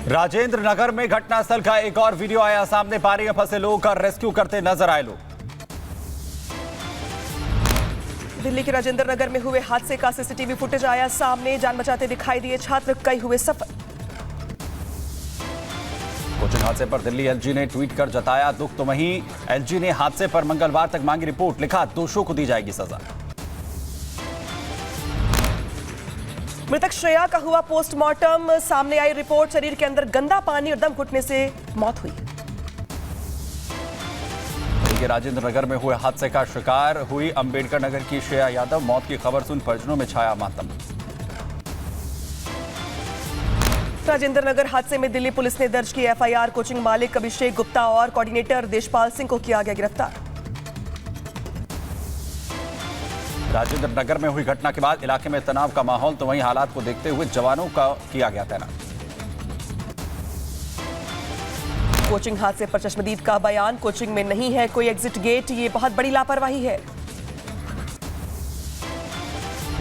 राजेंद्र नगर में घटनास्थल का एक और वीडियो आया सामने। पानी में फंसे लोगों का रेस्क्यू करते नजर आए लोग। दिल्ली के राजेंद्र नगर में हुए हादसे का सीसीटीवी फुटेज आया सामने। जान बचाते दिखाई दिए छात्र, कई हुए सफल। कोचिंग हादसे पर दिल्ली एलजी ने ट्वीट कर जताया दुख, तो वहीं एलजी ने हादसे पर मंगलवार तक मांगी रिपोर्ट। लिखा, दोषियों को दी जाएगी सजा। मृतक श्रेया का हुआ पोस्टमार्टम, सामने आई रिपोर्ट। शरीर के अंदर गंदा पानी और दम घुटने से मौत हुई। राजेंद्र नगर में हुए हादसे का शिकार हुई अंबेडकर नगर की श्रेया यादव। मौत की खबर सुन परिजनों में छाया मातम। राजेंद्र नगर हादसे में दिल्ली पुलिस ने दर्ज की एफआईआर। कोचिंग मालिक अभिषेक गुप्ता और कोऑर्डिनेटर देशपाल सिंह को किया गया गिरफ्तार। राजेंद्र नगर में हुई घटना के बाद इलाके में तनाव का माहौल, तो वहीं हालात को देखते हुए जवानों का किया गया तैनात। कोचिंग हादसे पर चश्मदीद का बयान, कोचिंग में नहीं है कोई एग्जिट गेट, ये बहुत बड़ी लापरवाही है।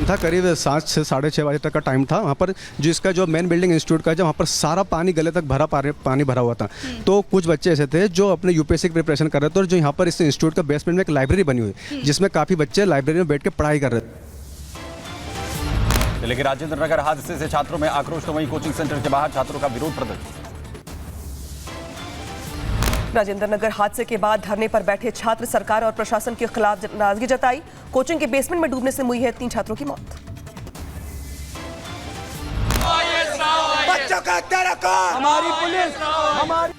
था करीब 7 से 6:30 बजे तक का टाइम था। वहाँ पर जो इसका जो मेन बिल्डिंग इंस्टीट्यूट का, जब वहाँ पर सारा पानी गले तक पानी भरा हुआ था। तो कुछ बच्चे ऐसे थे जो अपने यूपीएससी की प्रिपरेशन कर रहे थे, और जो यहाँ पर इस इंस्टीट्यूट का बेसमेंट में एक लाइब्रेरी बनी हुई है जिसमें काफ़ी बच्चे लाइब्रेरी में बैठ के पढ़ाई कर रहे थे। लेकिन राजेंद्र नगर हादसे से छात्रों में आक्रोश, तो वहीं कोचिंग सेंटर के बाहर छात्रों का विरोध प्रदर्शन। राजेंद्र नगर हादसे के बाद धरने पर बैठे छात्र सरकार और प्रशासन के खिलाफ नाराजगी जताई। कोचिंग के बेसमेंट में डूबने से हुई है 3 छात्रों की मौत। बच्चों का हमारी पुलिस हमारी।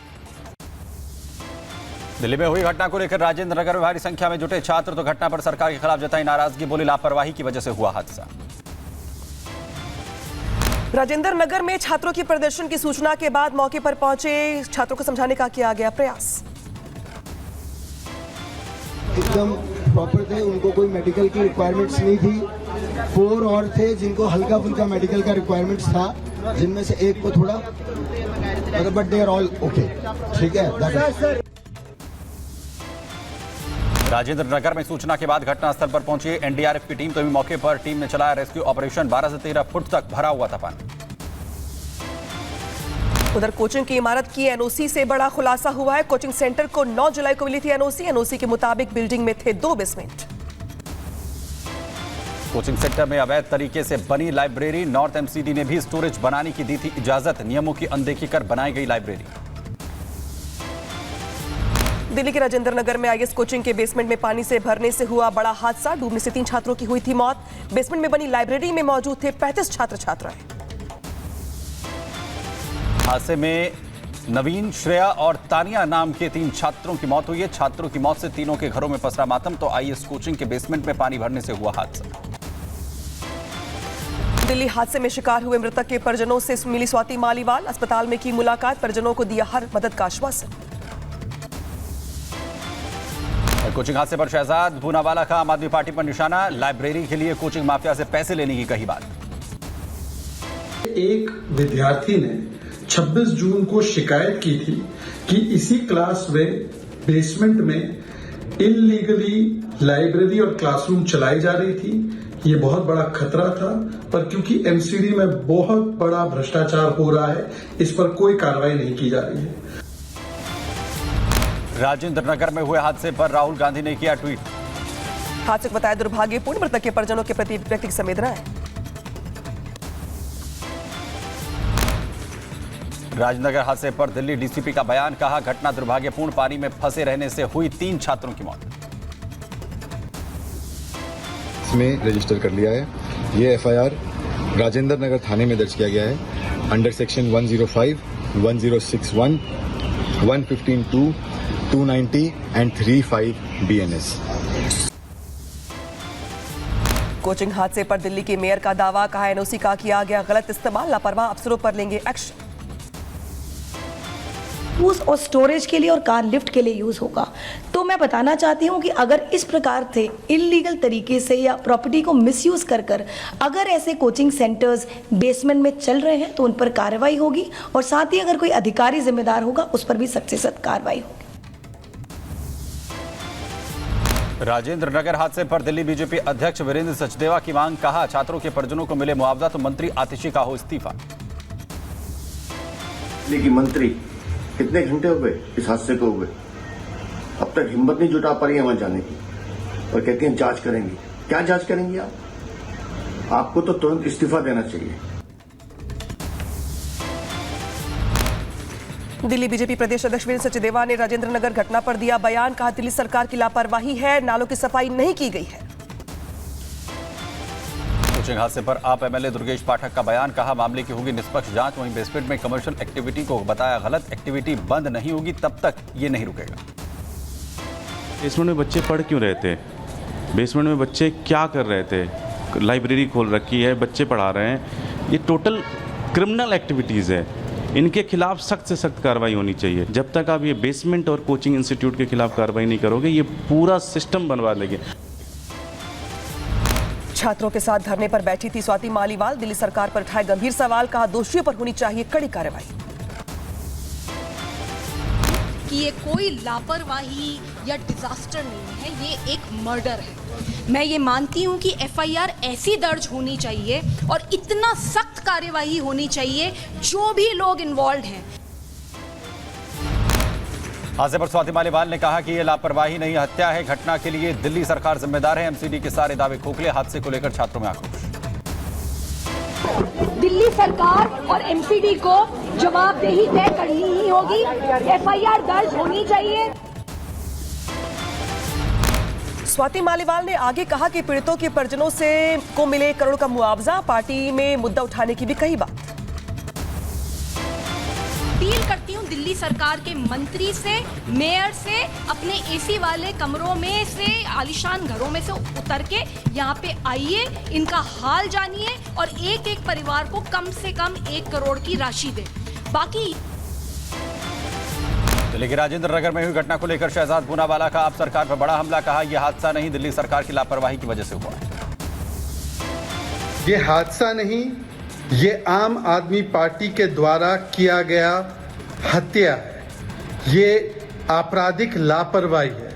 दिल्ली में हुई घटना को लेकर राजेंद्र नगर में भारी संख्या में जुटे छात्र, तो घटना पर सरकार के खिलाफ जताई नाराजगी। बोली, लापरवाही की वजह से हुआ हादसा। राजेंद्र नगर में छात्रों की प्रदर्शन की सूचना के बाद मौके पर पहुंचे छात्रों को समझाने का किया गया प्रयास। एकदम प्रॉपर थे, उनको कोई मेडिकल की रिक्वायरमेंट्स नहीं थी। 4 और थे जिनको हल्का फुल्का मेडिकल का रिक्वायरमेंट्स था, जिनमें से एक को थोड़ा, but they are all okay. ठीक है। राजेंद्र नगर में सूचना के बाद घटनास्थल पर पहुंची एनडीआरएफ की टीम, तो भी मौके पर टीम ने चलाया रेस्क्यू ऑपरेशन। 12 से 13 फुट तक भरा हुआ था पानी। उधर कोचिंग की इमारत की एनओसी से बड़ा खुलासा हुआ है। कोचिंग सेंटर को 9 जुलाई को मिली थी एनओसी। एनओसी के मुताबिक बिल्डिंग में थे 2 बेसमेंट। कोचिंग सेंटर में अवैध तरीके से बनी लाइब्रेरी। नॉर्थ एमसीडी ने भी स्टोरेज बनाने की दी थी इजाजत। नियमों की अनदेखी कर बनाई गई लाइब्रेरी। दिल्ली के राजेंद्र नगर में आईएस कोचिंग के बेसमेंट में पानी से भरने से हुआ बड़ा हादसा। डूबने से 3 छात्रों की हुई थी मौत। बेसमेंट में बनी लाइब्रेरी में मौजूद थे 35 छात्र छात्राएं। हादसे में नवीन, श्रेया और तानिया नाम के 3 छात्रों की मौत हुई है। छात्रों की मौत से तीनों के घरों में पसरा मातम, तो आईएस कोचिंग के बेसमेंट में पानी भरने से हुआ हादसा। दिल्ली हादसे में शिकार हुए मृतक के परिजनों से मिली स्वाति मालीवाल। अस्पताल में की मुलाकात, परिजनों को दिया हर मदद का आश्वासन। कोचिंग हादसे पर शहजाद भूनावाला का आम आदमी पार्टी पर निशाना। लाइब्रेरी के लिए कोचिंग माफिया से पैसे लेने की कही बात। एक विद्यार्थी ने 26 जून को शिकायत की थी कि इसी क्लास में बेसमेंट में इल्लीगली लाइब्रेरी और क्लासरूम चलाई जा रही थी। ये बहुत बड़ा खतरा था, पर क्योंकि एमसीडी में बहुत बड़ा भ्रष्टाचार हो रहा है, इस पर कोई कार्रवाई नहीं की जा रही है। राजेंद्र नगर में हुए हादसे पर राहुल गांधी ने किया ट्वीट। हादसे को बताया दुर्भाग्यपूर्ण, मृतक के परिजनों के प्रति व्यक्ति की संवेदनाएं। राजनगर हादसे पर दिल्ली डीसीपी का बयान। कहा, घटना दुर्भाग्यपूर्ण, पानी में फंसे रहने से हुई 3 छात्रों की मौत। इसमें रजिस्टर कर लिया है। ये एफआईआर राजेंद्र नगर थाने में दर्ज किया गया है under section 105, 1061, 115(2), 290 and 35 BNS। Coaching हादसे पर दिल्ली के मेयर का दावा। कहा, एनओसी का किया गया गलत इस्तेमाल, लापरवाह अफसरों पर लेंगे एक्शन। यूज और स्टोरेज के लिए और कार लिफ्ट के लिए यूज होगा। तो मैं बताना चाहती हूँ कि अगर इस प्रकार से इलीगल तरीके से या प्रॉपर्टी को मिसयूज कर अगर ऐसे कोचिंग सेंटर्स बेसमेंट में चल रहे हैं तो उन पर कार्रवाई होगी, और साथ ही अगर कोई अधिकारी जिम्मेदार होगा उस पर भी सख्त से सख्त कार्रवाई होगी। राजेंद्र नगर हादसे पर दिल्ली बीजेपी अध्यक्ष वीरेंद्र सचदेवा की मांग। कहा, छात्रों के परिजनों को मिले मुआवजा तो मंत्री आतिशी का हो इस्तीफा। बिजली की मंत्री कितने घंटे हो गए इस हादसे को हुए, अब तक हिम्मत नहीं जुटा पा रही है वहां जाने की, और कहती हैं जांच करेंगी। क्या जांच करेंगी आप? आपको तो तुरंत इस्तीफा देना चाहिए। दिल्ली बीजेपी प्रदेश अध्यक्ष वीरेंद्र सचदेवा ने राजेंद्र नगर घटना पर दिया बयान। कहा दिल्ली सरकार की लापरवाही है, नालों की सफाई नहीं की गई है। कोचिंग हादसे पर आप एमएलए दुर्गेश पाठक का बयान। कहा मामले की होगी निष्पक्ष जांच। वहीं बेसमेंट में कमर्शियल एक्टिविटी को बताया गलत। एक्टिविटी बंद नहीं होगी तब तक ये नहीं रुकेगा। बेसमेंट में बच्चे पढ़ क्यों रहे थे? बेसमेंट में बच्चे क्या कर रहे थे? लाइब्रेरी खोल रखी है, बच्चे पढ़ा रहे हैं। ये टोटल क्रिमिनल एक्टिविटीज़ है। इनके खिलाफ सख्त से सख्त कार्रवाई होनी चाहिए। जब तक आप ये बेसमेंट और कोचिंग इंस्टीट्यूट के खिलाफ कार्रवाई नहीं करोगे, ये पूरा सिस्टम बनवा देंगे। छात्रों के साथ धरने पर बैठी थी स्वाति मालीवाल। दिल्ली सरकार पर उठाए गंभीर सवाल। कहा दोषियों पर होनी चाहिए कड़ी कार्रवाई। कि ये कोई लापरवाही या डिजास्टर नहीं है, ये एक मर्डर है। मैं ये मानती हूँ कि एफआईआर ऐसी दर्ज होनी चाहिए और इतना सख्त कार्यवाही होनी चाहिए जो भी लोग इन्वॉल्व हैं। हादसे पर स्वाति मालीवाल ने कहा कि ये लापरवाही नहीं हत्या है। घटना के लिए दिल्ली सरकार जिम्मेदार है। एमसीडी के सारे दावे खोखले। हादसे को लेकर छात्रों में आक्रोश। दिल्ली सरकार और एमसीडी को जवाबदेही तय करनी ही होगी। एफआईआर दर्ज होनी चाहिए। स्वाति मालीवाल ने आगे कहा कि पीड़ितों के परिजनों से को मिले करोड़ का मुआवजा। पार्टी में मुद्दा उठाने की भी कही बात। अपील करती हूँ दिल्ली सरकार के मंत्री से, मेयर से, अपने एसी वाले कमरों में से, आलीशान घरों में से उतर के यहाँ पे आइए, इनका हाल जानिए और एक एक परिवार को कम से कम 1 करोड़ की राशि दे। बाकी दिल्ली के राजेंद्र नगर में हुई घटना को लेकर शहजाद पूनावाला का आप सरकार पर बड़ा हमला। कहा यह हादसा नहीं, दिल्ली सरकार की लापरवाही की वजह से हुआ है। ये हादसा नहीं, ये आम आदमी पार्टी के द्वारा किया गया हत्या है। ये आपराधिक लापरवाही है।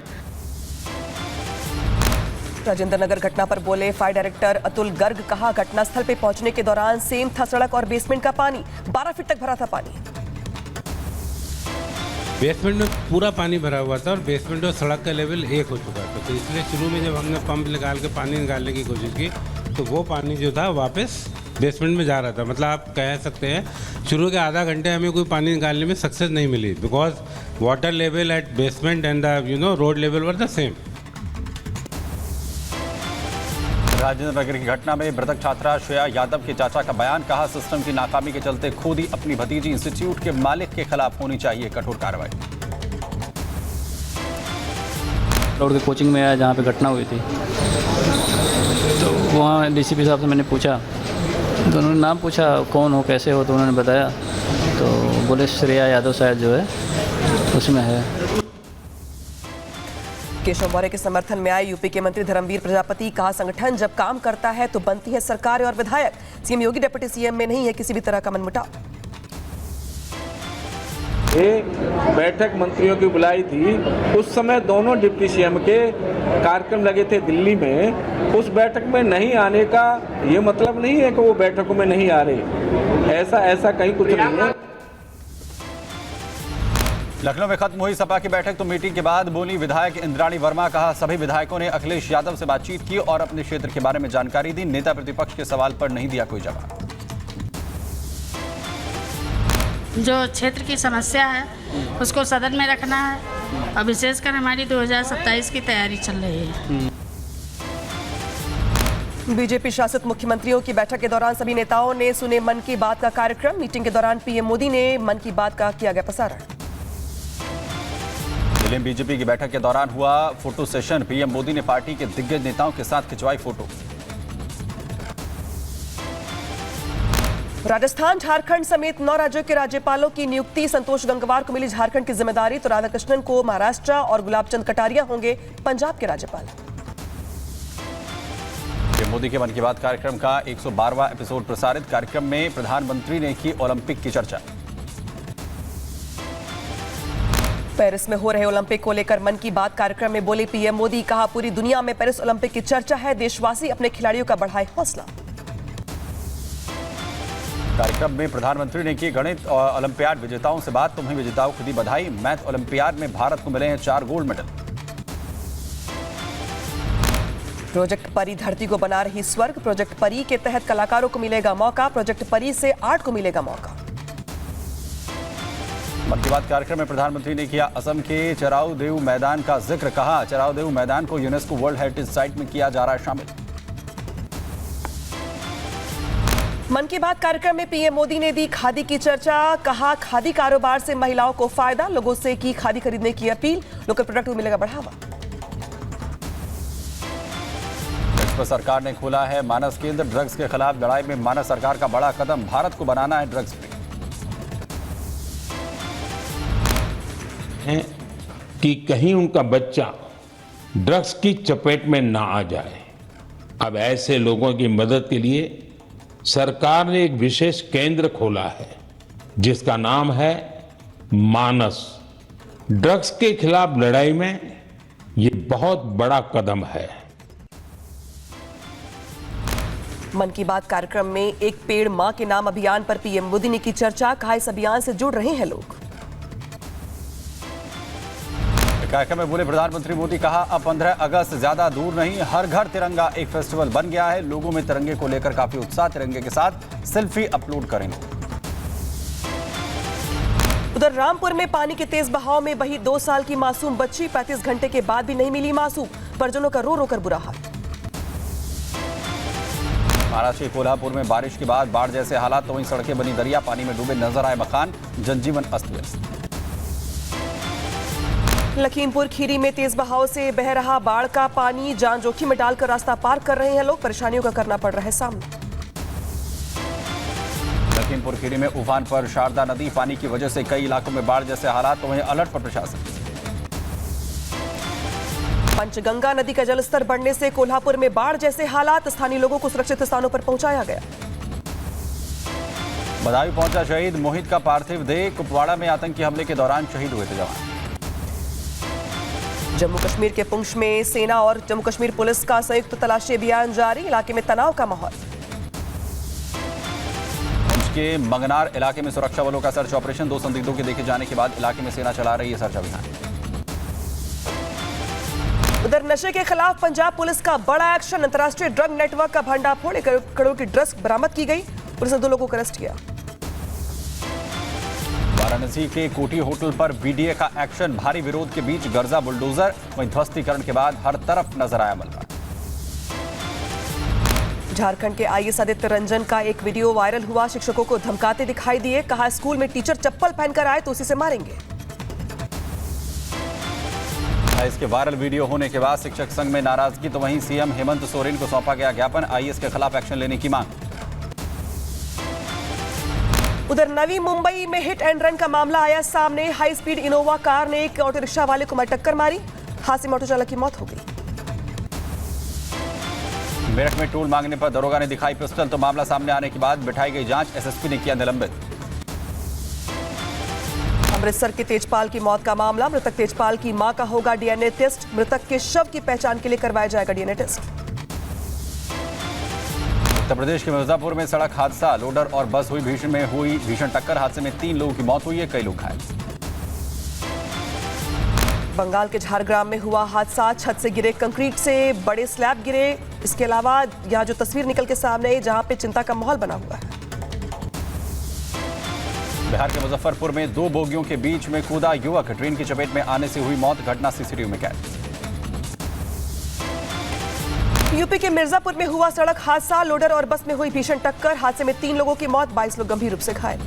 राजेंद्र नगर घटना पर बोले फायर डायरेक्टर अतुल गर्ग। कहा घटनास्थल पे पहुंचने के दौरान सेम था सड़क और बेसमेंट का पानी। 12 फीट तक भरा था पानी। बेसमेंट में पूरा पानी भरा हुआ था और बेसमेंट और सड़क का लेवल एक हो चुका था। तो इसलिए शुरू में जब हमने पंप निकाल के पानी निकालने की कोशिश की तो वो पानी जो था वापस बेसमेंट में जा रहा था। मतलब आप कह सकते हैं शुरू के आधा घंटे हमें कोई पानी निकालने में सक्सेस नहीं मिली, because water level at basement and the road level were the same. Rajendra Nagar की घटना में मृतक छात्रा श्रेया यादव के चाचा का बयान। कहा सिस्टम की नाकामी के चलते खुद ही अपनी भतीजी इंस्टीट्यूट के मालिक के खिलाफ होनी चाहिए कठोर कार्रवाई। रोड के कोचिंग में आया जहाँ पे घटना हुई थी, तो वहाँ डीसीपी साहब से मैंने पूछा, तो उन्होंने नाम पूछा कौन हो कैसे हो, तो उन्होंने बताया, तो बोले श्रेया यादव शायद जो है उसमें है। केशव मौर्य के समर्थन में आए यूपी के मंत्री धर्मवीर प्रजापति। कहा संगठन जब काम करता है तो बनती है सरकार और विधायक। सीएम योगी डिप्टी सीएम में नहीं है किसी भी तरह का मनमुटाव। ये बैठक मंत्रियों की बुलाई थी, उस समय दोनों डिप्टी सीएम के कार्यक्रम लगे थे दिल्ली में। उस बैठक में नहीं आने का ये मतलब नहीं है कि वो बैठकों में नहीं आ रहे। ऐसा कहीं कुछ नहीं है। लखनऊ में खत्म हुई सपा की बैठक तो मीटिंग के बाद बोली विधायक इंद्राणी वर्मा। कहा सभी विधायकों ने अखिलेश यादव से बातचीत की और अपने क्षेत्र के बारे में जानकारी दी। नेता प्रतिपक्ष के सवाल पर नहीं दिया कोई जवाब। जो क्षेत्र की समस्या है उसको सदन में रखना है और विशेषकर हमारी 2027 की तैयारी चल रही है। बीजेपी शासित मुख्यमंत्रियों की बैठक के दौरान सभी नेताओं ने सुने मन की बात का कार्यक्रम। मीटिंग के दौरान पीएम मोदी ने मन की बात का किया गया प्रसारण। दिल्ली में बीजेपी की बैठक के दौरान हुआ फोटो सेशन। पीएम मोदी ने पार्टी के दिग्गज नेताओं के साथ खिंचवाई फोटो। राजस्थान, झारखंड समेत 9 राज्यों के राज्यपालों की नियुक्ति। संतोष गंगवार को मिली झारखंड की जिम्मेदारी, तो राधाकृष्णन को महाराष्ट्र और गुलाबचंद कटारिया होंगे पंजाब के राज्यपाल। पीएम मोदी के मन की बात कार्यक्रम का 112वां एपिसोड प्रसारित। कार्यक्रम में प्रधानमंत्री ने की ओलंपिक की चर्चा। पेरिस में हो रहे ओलंपिक को लेकर मन की बात कार्यक्रम में बोले पीएम मोदी। कहा पूरी दुनिया में पेरिस ओलंपिक की चर्चा है, देशवासी अपने खिलाड़ियों का बढ़ाए हौसला। कार्यक्रम में प्रधानमंत्री ने की गणित और ओलंपियाड विजेताओं से बात। तुम्हें विजेताओं को दी बधाई। मैथ ओलंपियाड में भारत को मिले हैं 4 गोल्ड मेडल। प्रोजेक्ट परी धरती को बना रही स्वर्ग। प्रोजेक्ट परी के तहत कलाकारों को मिलेगा मौका। प्रोजेक्ट परी से आर्ट को मिलेगा मौका। मन की बात कार्यक्रम में प्रधानमंत्री ने किया असम के चराऊ देव मैदान का जिक्र। कहा चराऊ देव मैदान को यूनेस्को वर्ल्ड हेरिटेज साइट में किया जा रहा है शामिल। मन की बात कार्यक्रम में पीएम मोदी ने दी खादी की चर्चा। कहा खादी कारोबार से महिलाओं को फायदा। लोगों से की खादी खरीदने की अपील। लोकल प्रोडक्ट को मिलेगा बढ़ावा। ड्रग्स पर सरकार ने खोला है मानस केंद्र। ड्रग्स के खिलाफ लड़ाई में मानस सरकार का बड़ा कदम। भारत को बनाना है ड्रग्स फ्री। कि कहीं उनका बच्चा ड्रग्स की चपेट में ना आ जाए। अब ऐसे लोगों की मदद के लिए सरकार ने एक विशेष केंद्र खोला है जिसका नाम है मानस। ड्रग्स के खिलाफ लड़ाई में ये बहुत बड़ा कदम है। मन की बात कार्यक्रम में एक पेड़ मां के नाम अभियान पर पीएम मोदी ने की चर्चा। कहा इस अभियान से जुड़ रहे हैं लोग। कार्यक्रम में बोले प्रधानमंत्री मोदी। कहा अब 15 अगस्त ज्यादा दूर नहीं। हर घर तिरंगा एक फेस्टिवल बन गया है। लोगों में तिरंगे को लेकर काफी उत्साह। तिरंगे के साथ सेल्फी अपलोड करेंगे। उधर रामपुर में पानी के तेज बहाव में बही 2 साल की मासूम बच्ची। 35 घंटे के बाद भी नहीं मिली मासूम। परिजनों का रो रो कर बुरा हाल। महाराष्ट्र के कोल्हापुर में बारिश के बाद बाढ़ जैसे हालात। तो वहीं सड़कें बनी दरिया। पानी में डूबे नजर आए मकान। जनजीवन अस्त व्यस्त। लखीमपुर खीरी में तेज बहाव से बह रहा बाढ़ का पानी। जान जोखिम में डालकर रास्ता पार कर रहे हैं लोग। परेशानियों का करना पड़ रहा है सामना। लखीमपुर खीरी में उफान पर शारदा नदी। पानी की वजह से कई इलाकों में बाढ़ जैसे हालात। तो वहीं अलर्ट पर प्रशासन। पंचगंगा नदी का जलस्तर बढ़ने से कोल्हापुर में बाढ़ जैसे हालात। स्थानीय लोगों को सुरक्षित स्थानों पर पहुंचाया गया। बदायूं पहुंचा शहीद मोहित का पार्थिव देह। कुपवाड़ा में आतंकी हमले के दौरान शहीद हुए थे जवान। जम्मू कश्मीर के पुंछ में सेना और जम्मू कश्मीर पुलिस का संयुक्त तलाशी अभियान जारी। इलाके में तनाव का माहौल। पुंछ के मंगनार इलाके में सुरक्षा बलों का सर्च ऑपरेशन। 2 संदिग्धों के देखे जाने के बाद इलाके में सेना चला रही है सर्च अभियान। उधर नशे के खिलाफ पंजाब पुलिस का बड़ा एक्शन। अंतर्राष्ट्रीय ड्रग नेटवर्क का भंडाफोड़। 1 करोड़ की ड्रग्स बरामद की गई। पुलिस ने 2 लोगों को अरेस्ट किया। वाराणसी के कोठी होटल पर बीडीए का एक्शन। भारी विरोध के बीच गर्जा बुलडोजर। वहीं ध्वस्तीकरण के बाद हर तरफ नजर आया मलबा। झारखंड के आईएएस आदित्य रंजन का एक वीडियो वायरल हुआ। शिक्षकों को धमकाते दिखाई दिए। कहा स्कूल में टीचर चप्पल पहनकर आए तो उसी से मारेंगे। इसके वायरल वीडियो होने के बाद शिक्षक संघ में नाराजगी। तो वहीं सीएम हेमंत सोरेन को सौंपा गया ज्ञापन। आईएएस के खिलाफ एक्शन लेने की मांग। उधर नवी मुंबई में हिट एंड रन का मामला आया सामने। हाई स्पीड इनोवा कार ने एक ऑटो रिक्शा वाले को मार टक्कर मारी। हादसे में ऑटो चालक की मौत हो गई। मेरठ में टोल मांगने पर दरोगा ने दिखाई पिस्टल। तो मामला सामने आने के बाद बिठाई गई जांच। एसएसपी ने किया निलंबित। अमृतसर के तेजपाल की मौत का मामला। मृतक तेजपाल की मां का होगा डीएनए टेस्ट। मृतक के शव की पहचान के लिए करवाया जाएगा डीएनए टेस्ट। उत्तर प्रदेश के मिर्जापुर में सड़क हादसा। लोडर और बस हुई भीषण टक्कर। हादसे में 3 लोगों की मौत हुई है। कई लोग घायल। बंगाल के झारग्राम में हुआ हादसा। छत से गिरे कंक्रीट से बड़े स्लैब गिरे। इसके अलावा यहां जो तस्वीर निकल के सामने है जहां पे चिंता का माहौल बना हुआ है। बिहार के मुजफ्फरपुर में 2 बोगियों के बीच में कूदा युवक। ट्रेन की चपेट में आने से हुई मौत। घटना सीसीटीवी में कैद। यूपी के मिर्जापुर में हुआ सड़क हादसा। लोडर और बस में हुई भीषण टक्कर। हादसे में 3 लोगों की मौत। 22 लोग गंभीर रूप से घायल।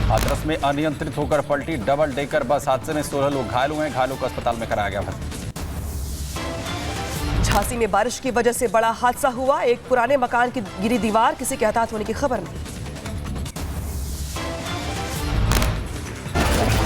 हाथरस में अनियंत्रित होकर पलटी डबल डेकर बस। हादसे में 16 लोग घायल हुए हैं। घायलों को अस्पताल में कराया गया भर्ती। झांसी में बारिश की वजह से बड़ा हादसा हुआ। एक पुराने मकान की गिरी दीवार। किसी के हताहत होने की खबर नहीं।